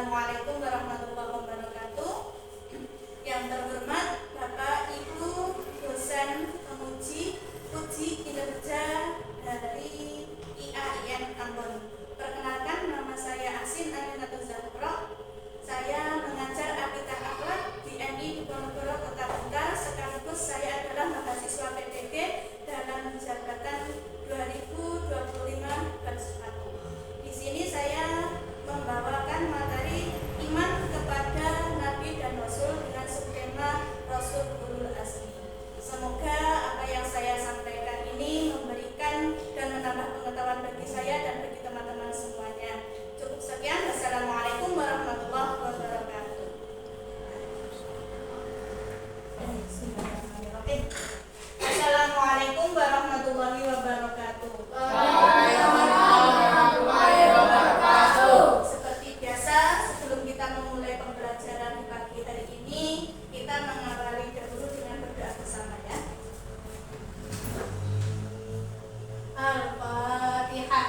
Assalamualaikum warahmatullahi wabarakatuh. Yang terhormat Bapak Ibu dosen penguji uji kinerja dari IAIN Ambon. Perkenalkan, nama saya Asin Aminatul Zahra. Saya mengajar Akidah Akhlak di MI Diponegoro Kota Bengkar, sekaligus saya adalah mahasiswa PPG dalam jabatan 2025/1. Di sini saya membawakan materi iman kepada Nabi dan Rasul dengan subtema Rasul Ulul Azmi. Semoga apa yang saya sampaikan ini memberikan dan menambah pengetahuan bagi saya dan bagi teman-teman semuanya. Cukup sekian. Wassalamualaikum warahmatullahi wabarakatuh. Assalamualaikum warahmatullahi wabarakatuh. Seperti biasa, sebelum kita memulai pembelajaran di pagi hari ini, kita mengawali dahulu dengan berdoa bersama ya. Al-Fatihah.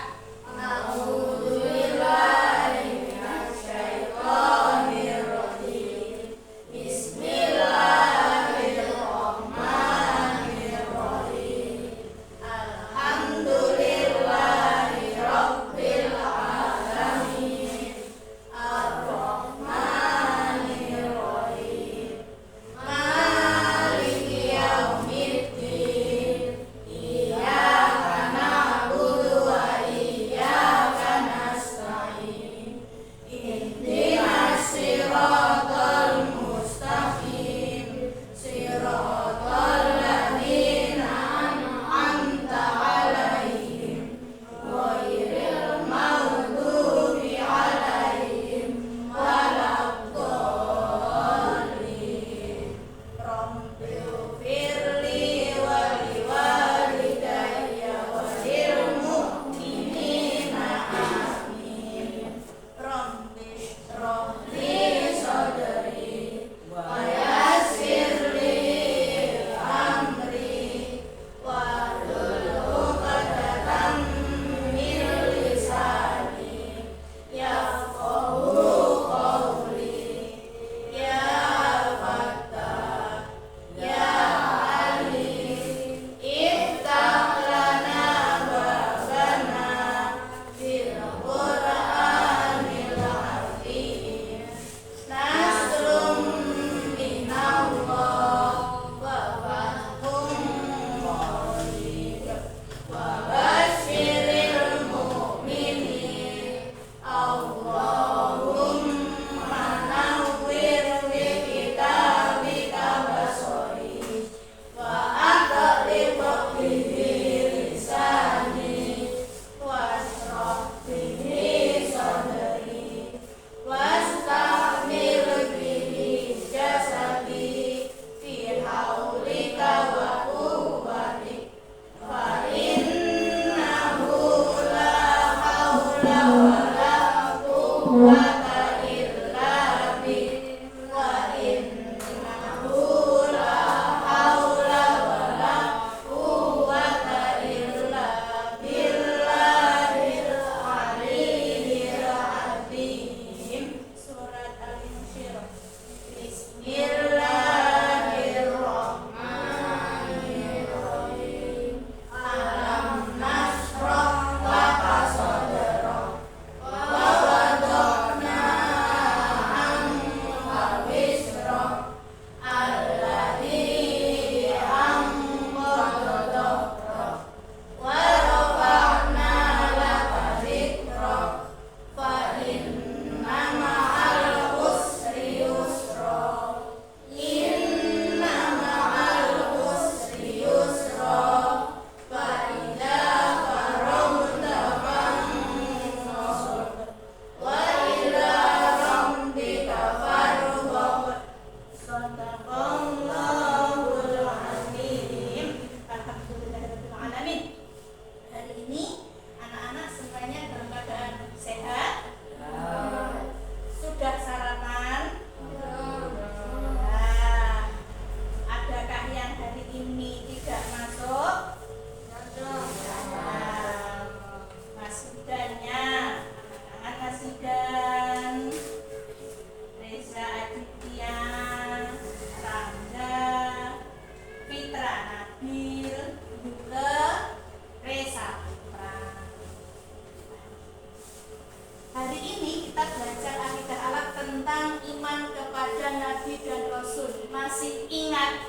belajar akidah alaq tentang iman kepada Nabi dan Rasul. Masih ingat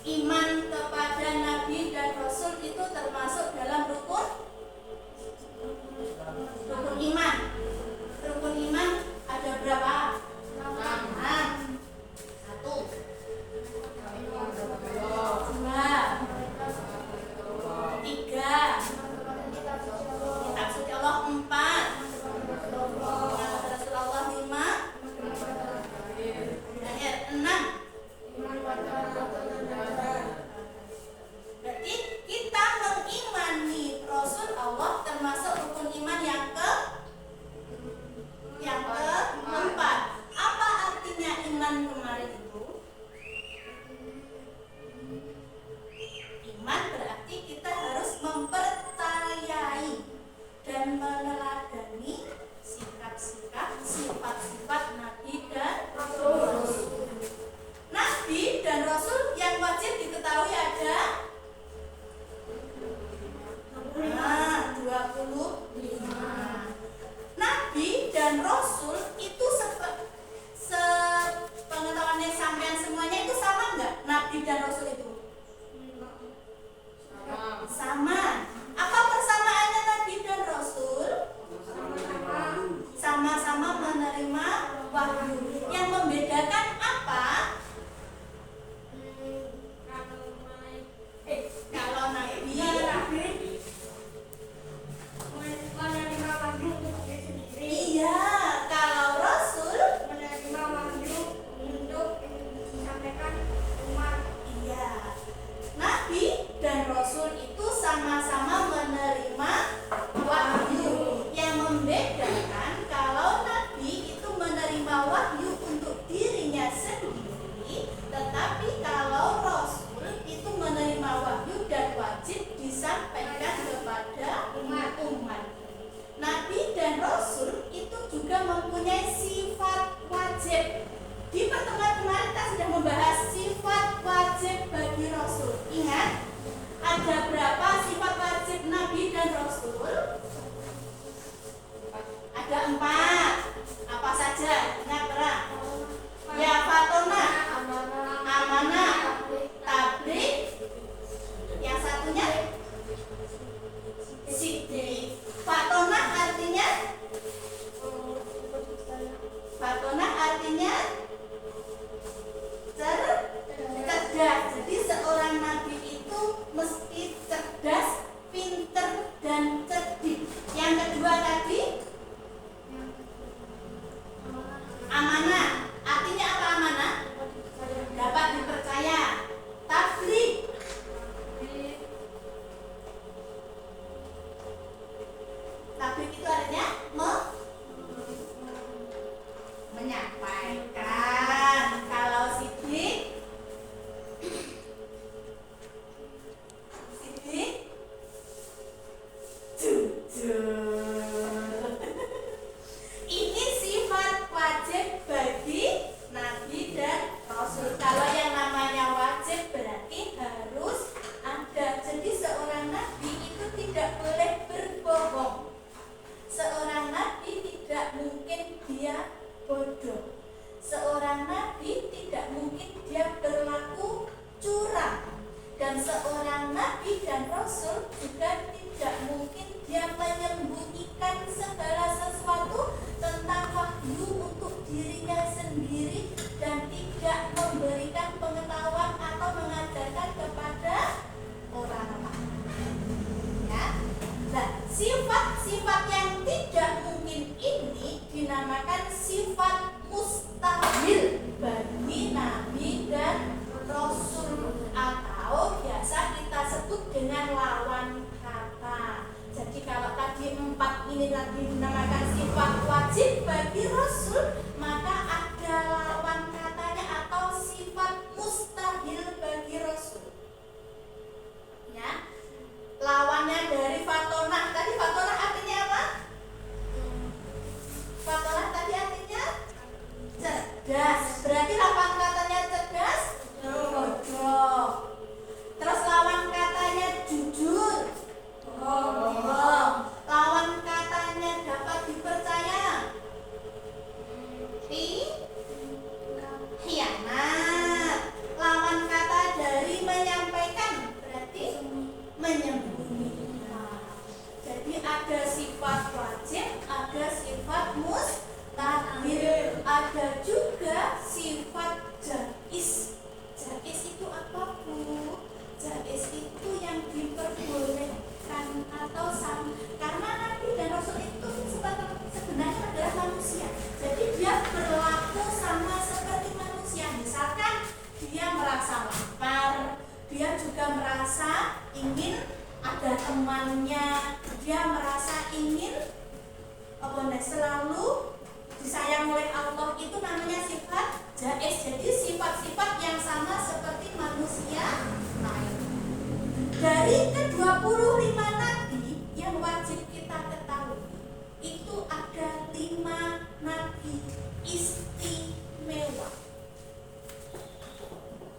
iman kepada Nabi dan Rasul itu termasuk dalam rukun iman. Rukun iman ada berapa? 6. 1, 2, 3. Kitab suci Allah 4. Muhammad Rasulullah 5. Terakhir 6. Berarti kita mengimani Rasul Allah termasuk rukun iman yang keempat. Apa artinya iman kemarin itu? Iman berarti kita harus mempercayai dan meneladani sikap-sikap, sifat-sifat Nabi dan Rasul. Nabi dan Rasul yang wajib diketahui ada 25. Nabi dan Rasul itu sepengetahuannya sampean semuanya itu sama enggak? Nabi dan Rasul itu sama. Apa persamaannya Nabi dan Rasul? Sama-sama menerima wahyu. Yang membedakan apa? Kalau Nabi menerima wahyu untuk diri sendiri. Iya, kalau Rasul menerima wahyu untuk disampaikan umat. Iya. Nabi dan Rasul itu sama-sama menerima wahyu. Yang membedakan kalau Nabi itu menerima wahyu untuk dirinya sendiri, tetapi kalau Rasul itu menerima wahyu dan wajib disampaikan kepada umat. Nabi dan Rasul itu juga mempunyai sifat wajib. Di pertemuan kemarin kita sudah membahas sifat wajib bagi Rasul. Ingat, ada berapa sifat wajib Nabi dan Rasul? Ada 4. Apa saja? Ingat berapa? Ya, fatona, amanah, tabligh. Yang satunya siddiq. Fatona artinya cerdas. Jadi seorang nabi itu mesti cerdas, pinter, dan cerdik. Yang kedua tadi amanah. Artinya apa amanah? Dapat dipercaya. Tabligh. Tabligh itu artinya menyampaikan. Kalau siddiq jujur. Ini sifat wajib bagi Nabi dan Rasul. Kalau yang namanya wajib berarti harus ada. Jadi seorang Nabi itu tidak boleh berbohong. Seorang Nabi tidak mungkin dia bodoh. Seorang Nabi tidak mungkin dia berlaku curang. Dan seorang Nabi dan Rasul juga tidak mungkin dia menyembunyikan segala sesuatu tentang wahyu untuk dirinya sendiri dan tidak memberikan pengetahuan atau mengajarkan kepada orang lain. Ya. Nah, sifat-sifat yang tidak mungkin ini dinamakan sifat mustahil bagi Nabi dan Rasul, atau biasa kita sebut dengan lawan kata. Jadi kalau tadi 4 ini tadi dinamakan sifat wajib bagi Rasul, maka ada lawan katanya atau sifat mustahil bagi Rasul. Ya. Lawannya dari fatonah. Tadi fatonah artinya apa? Fatonah tadi artinya cerdas. Berarti lawan katanya cerdas, bodoh. Terus lawan katanya jujur, bohong. Lawan katanya dapat dipercaya, ada temannya, dia merasa ingin selalu disayang oleh Allah, itu namanya sifat jaiz. Jadi sifat-sifat yang sama seperti manusia lain. Dari ke-25 nabi yang wajib kita ketahui, itu ada 5 nabi istimewa.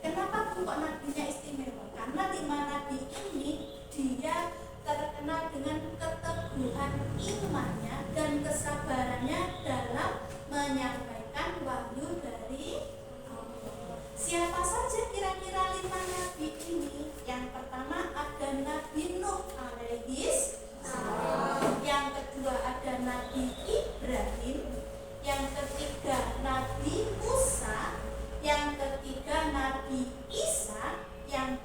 Kenapa kok nabinya istimewa? Karena 5 nabi ini dia terkenal dengan keteguhan imannya dan kesabarannya dalam menyampaikan wahyu dari Allah. Siapa saja kira-kira 5 nabi ini? Yang pertama ada Nabi Nuh alaihis salam. Yang kedua ada Nabi Ibrahim. Yang ketiga Nabi Musa. Yang ketiga Nabi Isa. Yang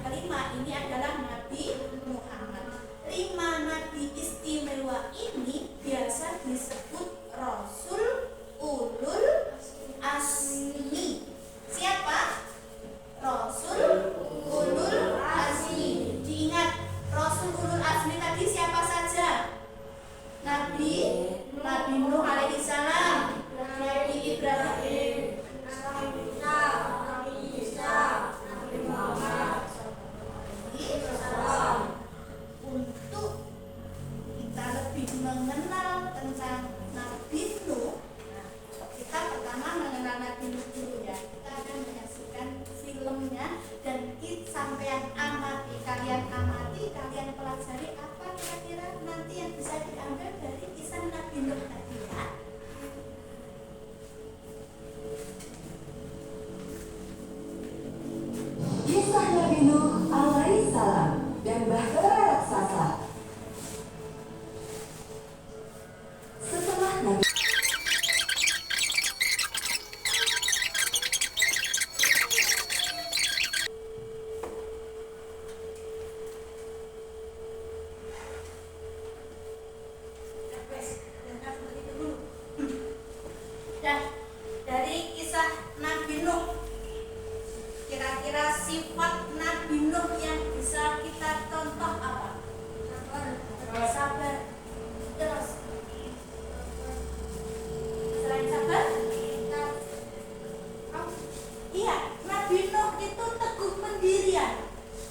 kelima ini adalah Nabi Muhammad. 5 nabi istimewa ini biasa disebut Rasul Ulul Azmi. Siapa? Rasul Ulul Azmi. Diingat, Rasul Ulul Azmi tadi siapa saja? Nabi Nuh alaihi salam, Nabi Ibrahim, Nabi Isa, Nabi Muhammad. Untuk kita lebih mengenal tentang Nabi Nuh, kita pertama mengenal Nabi Nuh dulu ya. Kita akan menyaksikan filmnya dan kalian amati, kalian pelajari apa kira-kira nanti yang bisa diambil dari kisah Nabi Nuh tadi ya. Kisah Nabi Nuh alaihissalam dan bahtera raksasa. Setelah Nabi dari kisah Nabi Nuh, kira-kira sifat Nabi Nuh yang bisa kita contoh apa? Sabar. Terus selain sabar, iya, Nabi Nuh itu teguh pendirian.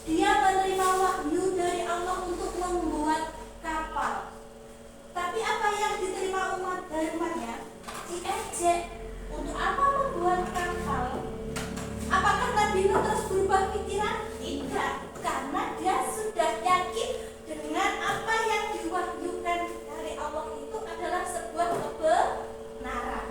Dia menerima wahyu dari Allah untuk membuat kapal. Tapi apa yang diterima dari umatnya? Diejek. Untuk apa membuat kapal? Apakah Nabi Nuh terus berubah pikiran? Tidak, karena dia sudah yakin dengan apa yang diwahyukan dari Allah itu adalah sebuah kebenaran.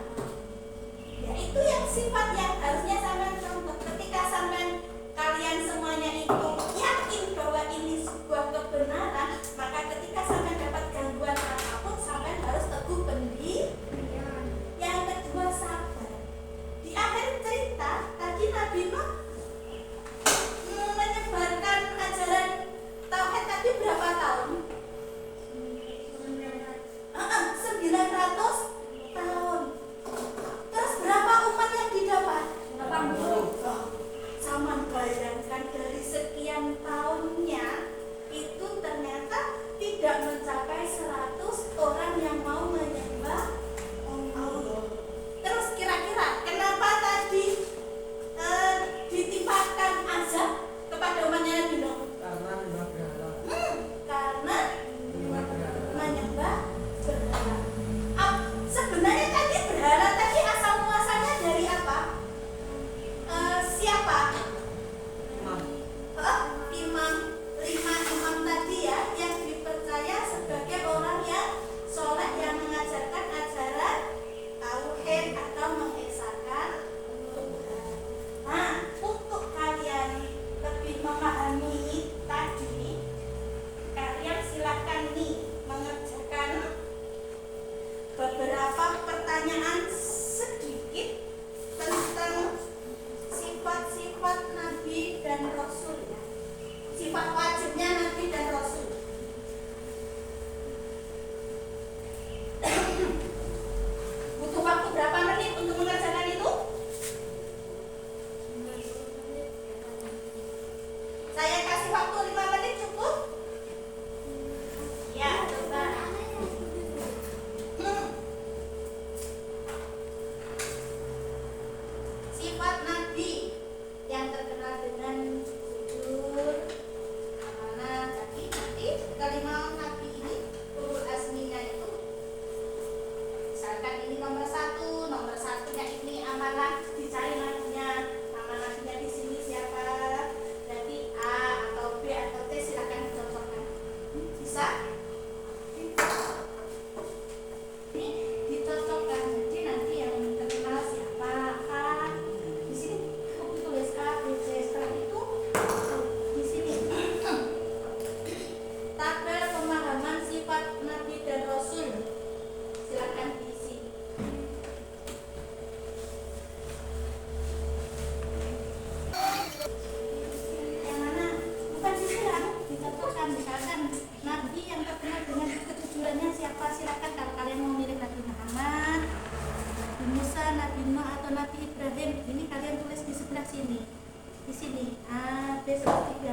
Ya, itu yang sifat yang harusnya sampean contoh. Ketika sampean kalian semuanya itu yakin bahwa ini sebuah kebenaran, maka ketika sampean dapat gangguan apapun, sampean harus teguh pendirian. Yang kedua,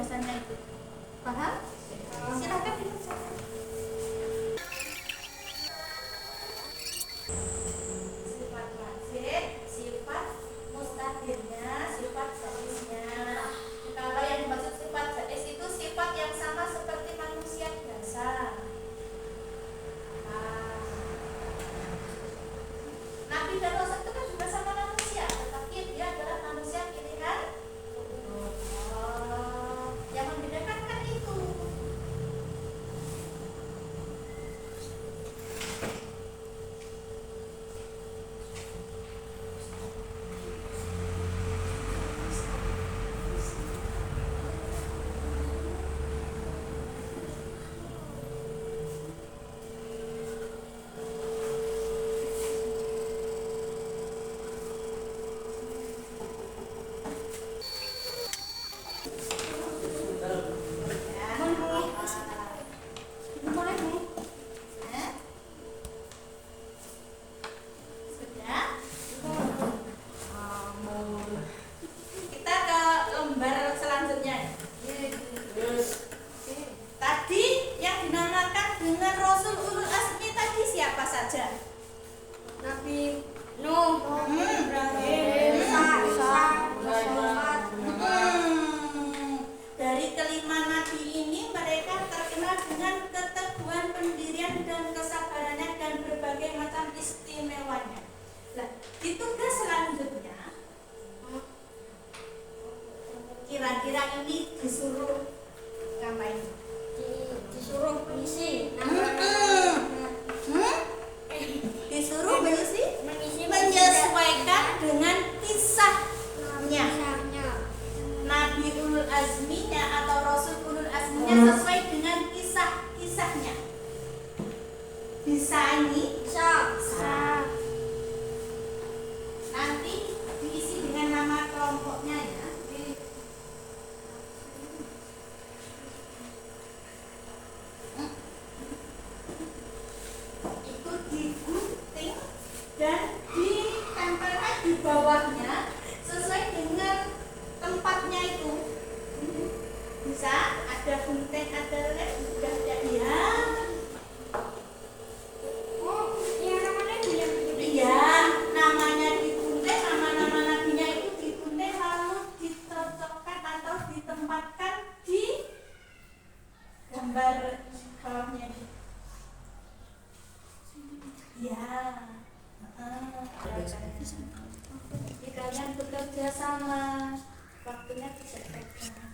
penjelasannya itu. Paham? Silakan dibaca. Sifat wajib, sifat mustaqilnya, sifat jaiznya. Kalau yang dimaksud sifat jaiz itu sifat yang sama seperti manusia biasa. Nabi dan Rasul itu kan juga sama manusia, tetapi dia adalah manusia pilihan. Yang membedakan kan itu. Kita ke lembar selanjutnya. Tadi yang dinamakan dengan Rasul Ulul Azmi tadi siapa saja? Nabi Nuh, Ibrahim, Isa, Dari kelima nabi ini mereka terkenal dengan keteguhan pendirian dan kesabarannya dan berbagai macam istimewanya. Nah, di tugas selanjutnya kira-kira ini disuruh ngapain? disuruh mengisi Disuruh mengisi mengisi menyesuaikan dengan kisahnya. kisahnya. Nabi Ulul Azminya atau Rasul Ulul Azminya sesuai dengan kisah-kisahnya. Bisa ini? Bisa. Nanti diisi dengan nama kelompoknya ya. Itu digunting dan ditempelkan di bawahnya sesuai dengan tempatnya itu. Bisa ada gunting, ada lem, sudah ada ya. Oh, iya namanya bilang begitu. Iya, namanya digunting, nama-nama nabinya itu digunting lalu dicocokkan atau ditempatkan di gambar bawahnya. Ya, jadi kalian bekerja sama, waktunya tidak pegang.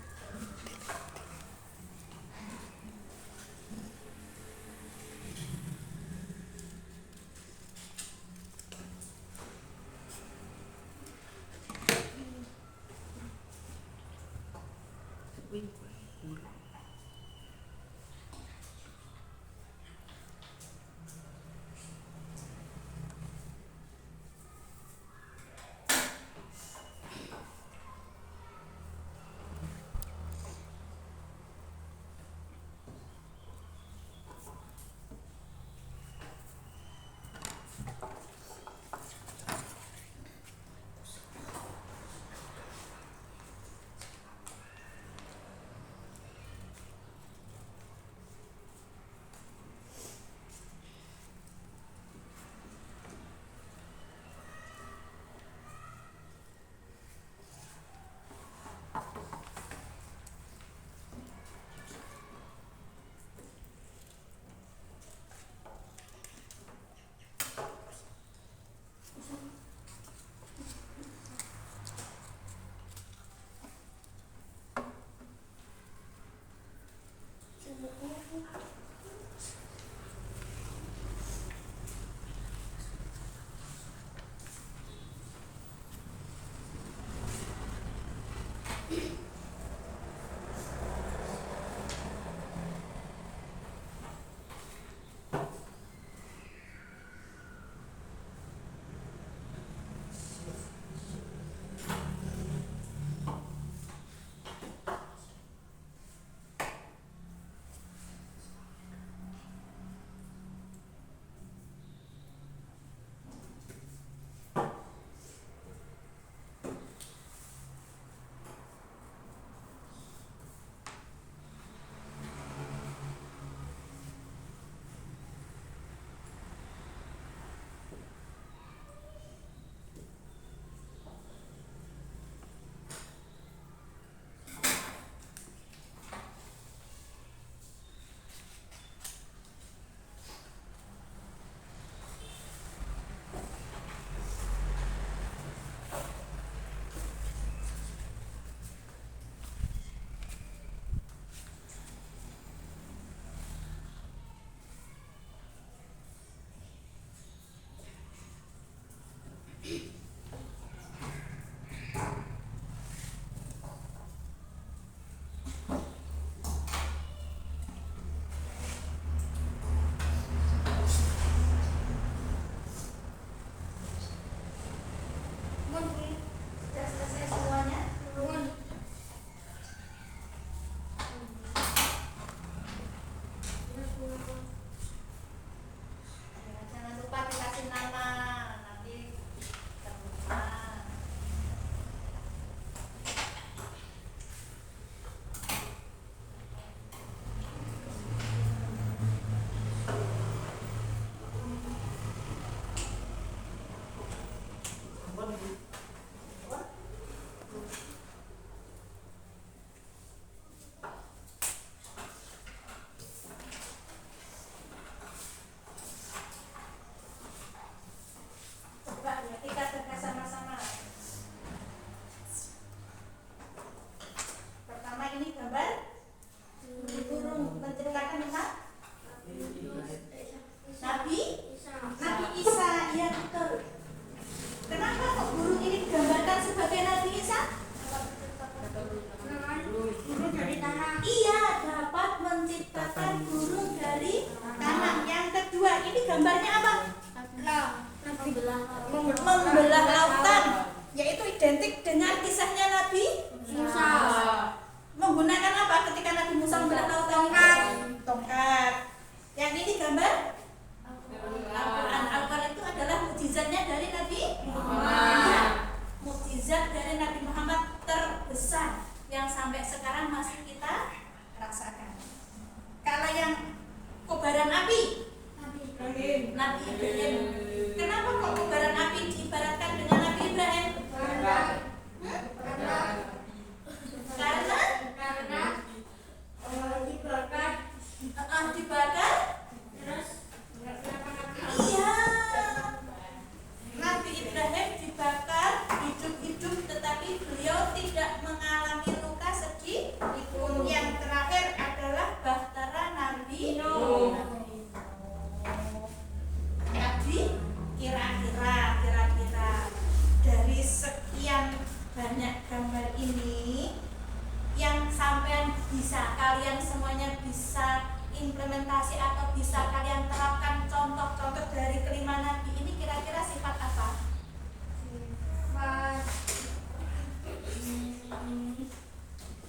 gambarnya apa? Membelah Membelah lautan, yaitu identik dengan kisahnya Nabi Musa. menggunakan apa ketika Nabi Musa membelah lautan? Tongkat. Yang ini gambar Al-Quran. Al-Quran itu adalah mukjizatnya dari Nabi Muhammad. Mukjizat dari Nabi Muhammad terbesar yang sampai sekarang masih kita rasakan. Kalau yang kobaran api, Nabi Ibrahim. Kenapa kok kobaran api diibaratkan dengan Nabi Ibrahim? Karena dibakar. Iya. Nabi Ibrahim dibakar hidup-hidup, tetapi beliau tidak mengalami luka sedikit pun. Yang terakhir adalah bahtera Nabi Nuh. Jadi kira-kira dari sekian banyak gambar ini yang sampean bisa, kalian semuanya bisa implementasi atau bisa kalian terapkan contoh-contoh dari kelima nabi ini, kira-kira sifat apa?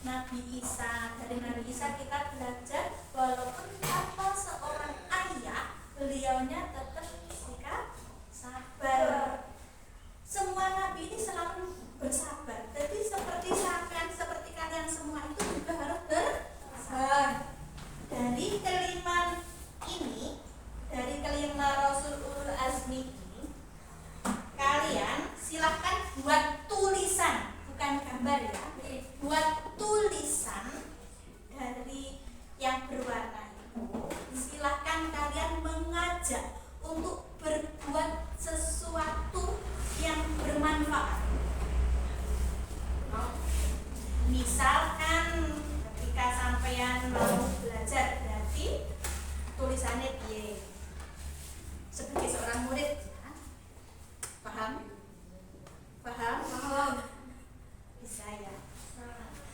Nabi Isa. Dari Nabi Isa kita belajar walaupun tanpa seorang ayah, beliaunya tetap sikap sabar. Semua nabi ini selalu bersabar. Jadi seperti sampean, seperti kalian semua itu juga harus bersabar. Dari kelima ini, dari kelima Rasul Ulul Azmi ini, kalian silahkan buat tulisan, bukan gambar ya, buat tulisan dari yang berwarna itu. Silahkan kalian mengajak untuk berbuat sesuatu yang bermanfaat. Misalkan ketika sampean mau belajar, berarti tulisannya piye? Sebagai seorang murid, ya. Paham? Bisa ya.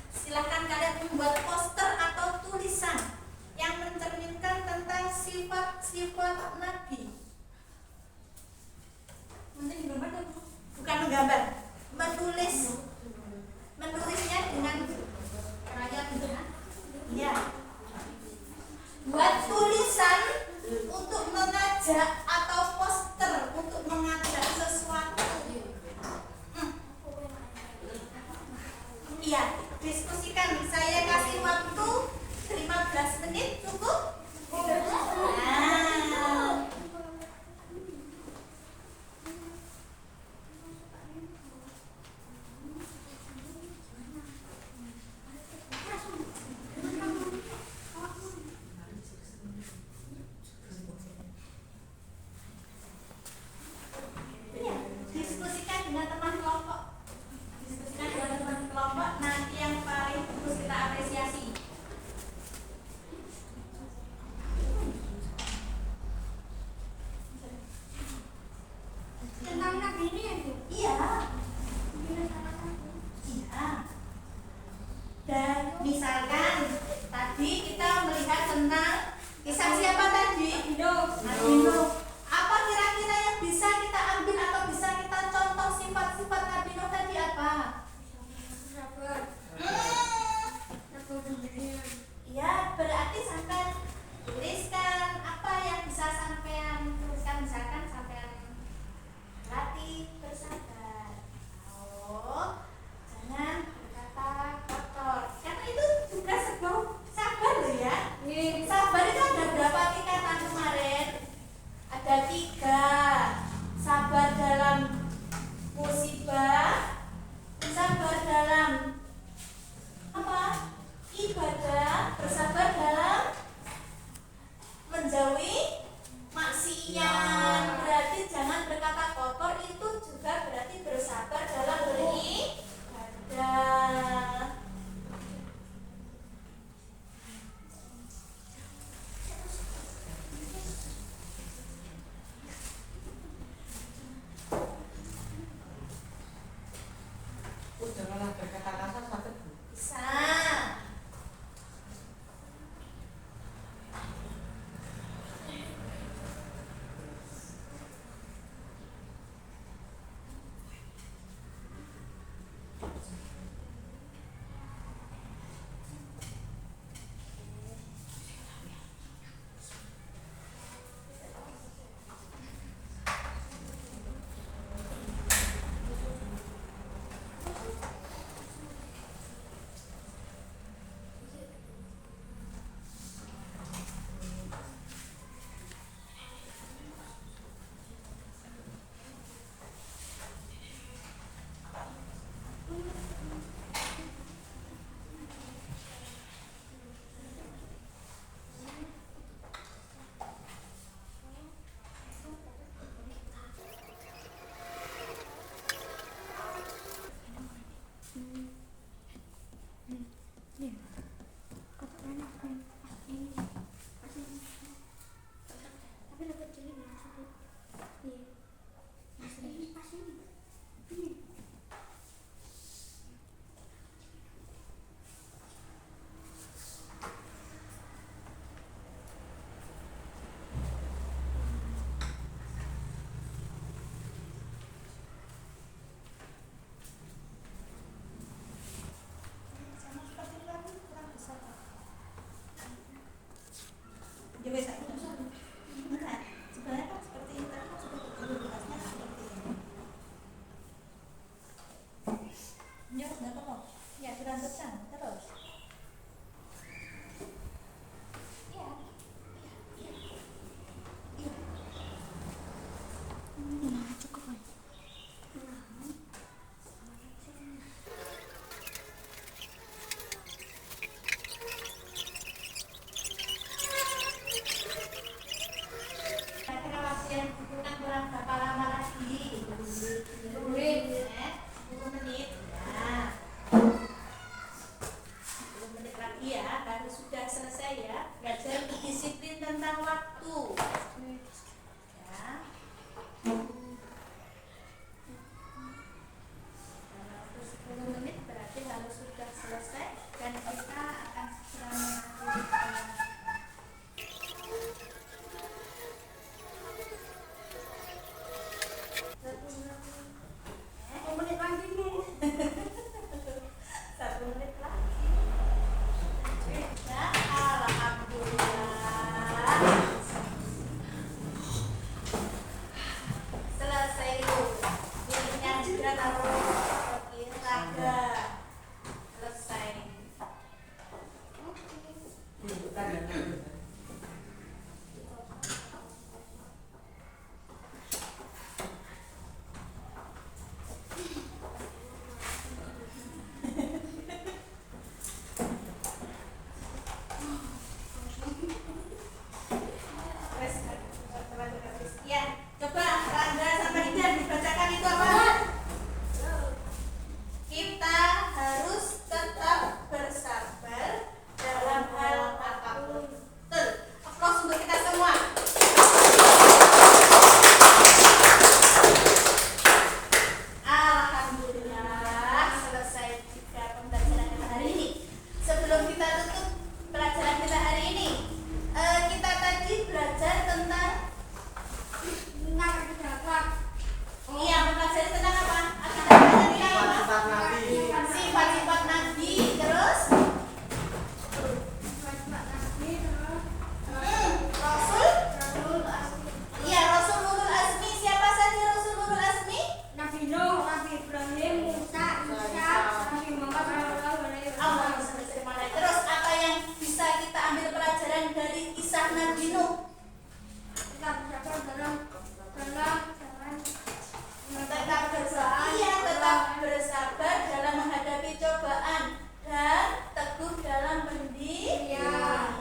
Silahkan kalian membuat poster atau tulisan yang mencerminkan tentang sifat-sifat Nabi. Bukan menggambar, menulisnya dengan krayon, ya. Buat tulisan untuk mengajak atau poster untuk mengajak sesuatu. Iya, diskusikan. Saya kasih waktu 15 menit, cukup? Nah. Iya, diskusikan dengan teman kelompok. Diskusikan dengan teman kelompok, nanti yang paling terus kita apresiasi. Tentang Nabi ini ya, Bu? Iya. Iya. Dan misalkan tadi kita melihat tentang kisah siapa tadi? Nabi Nuh. Apa kira-kira yang bisa kita ambil atau bisa kita contoh sifat-sifat Nabi Nuh tadi apa? Sabar. Ya, berarti sampai tuliskan apa yang bisa sampean tuliskan, misalkan sampean latih bersabar. Oh, jangan berkata kotor. Karena itu juga sebuah sabar loh ya. Sabar itu ada berapa tingkatan kemarin? Ada 3. Sabar dalam musibah, sabar dalam apa? Ibadah, bersabar dalam menjauhi maksiat. Berarti jangan berkata kotor, itu juga berarti bersabar dalam beribadah. Janganlah berkata kasar sampai Bisa. yang dibutuhkan kurang berapa lama lagi? 10 menit. 10 menit. Ya. 10 menit lagi ya, baru sudah selesai ya. Belajar disiplin tentang waktu. Ya. Kalau 10 menit berarti harus sudah selesai dan kita akan segera mengakhiri. 1 menit lagi nih. 1 menit lagi. Ya, alhamdulillah. Selesai itu. Miliknya juga taruh olahraga. Selesai. Tunjukkan ya. Ya, coba Rangga sama Ida dibacakan itu apa? Kita harus tetap bersabar dalam hal apapun. Betul. Applause untuk kita semua. Alhamdulillah selesai juga pembelajaran kita hari ini. Sebelum kita tutup pelajaran kita hari ini, kita tadi belajar tentang iya, mempelajari tentang apa? Akan ada tentang apa? Sifat Nabi. Sifat-sifat Nabi. Terus Rasul. Iya, Rasul Ulul Azmi. Siapa saja Rasul Ulul Azmi? Nabi Nuh, Nabi Ibrahim, Musa, Isa, Nabi Muhammad Allah. Terus apa yang bisa kita ambil pelajaran dari kisah Nabi Nuh? Kita bersabar dalam Tetap bersabar, iya, tetap bersabar dalam menghadapi cobaan dan teguh dalam pendirian.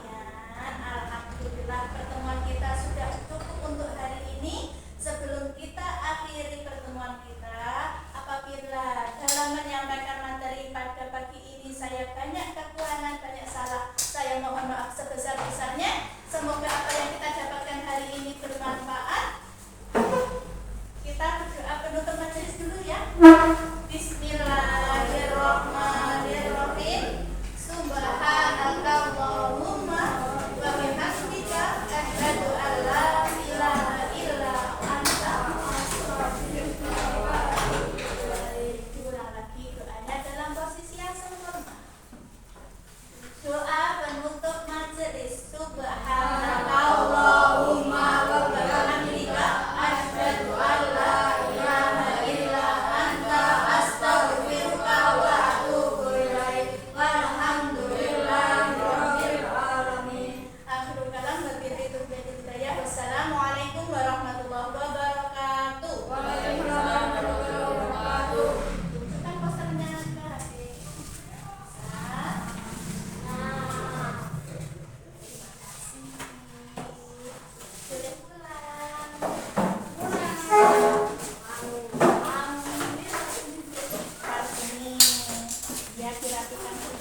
Alhamdulillah pertemuan kita sudah cukup untuk hari ini. Sebelum kita akhiri pertemuan kita, apabila dalam menyampaikan materi pada pagi ini saya banyak kekurangan, banyak salah, saya mohon maaf sebesar-besarnya. Semoga apa yang kita dapatkan hari ini bermanfaat. Kita berdoa penutup majelis dulu ya. Bismillahirrahmanirrahim. Subhanakallahumma wa bihamdika asyhadu an la ilaha illa anta astaghfiruka wa atubu ilaik. Ulang lagi doanya dalam posisi yang sempurna. Doa penutup majelis. Subhanakallahumma wa bihamdika asyhadu an la ilaha illa anta astaghfiruka wa atubu ilaik. Walhamdulillahirabbil alamin. Akhirul kalam wabillahi taufiq wal hidayah. Wassalamualaikum warahmatullahi wabarakatuh. Waalaikumsalam warahmatullahi wabarakatuh. Tunjukkan posternya ke HP. Boleh pulang. Pas ini ya dirapikan.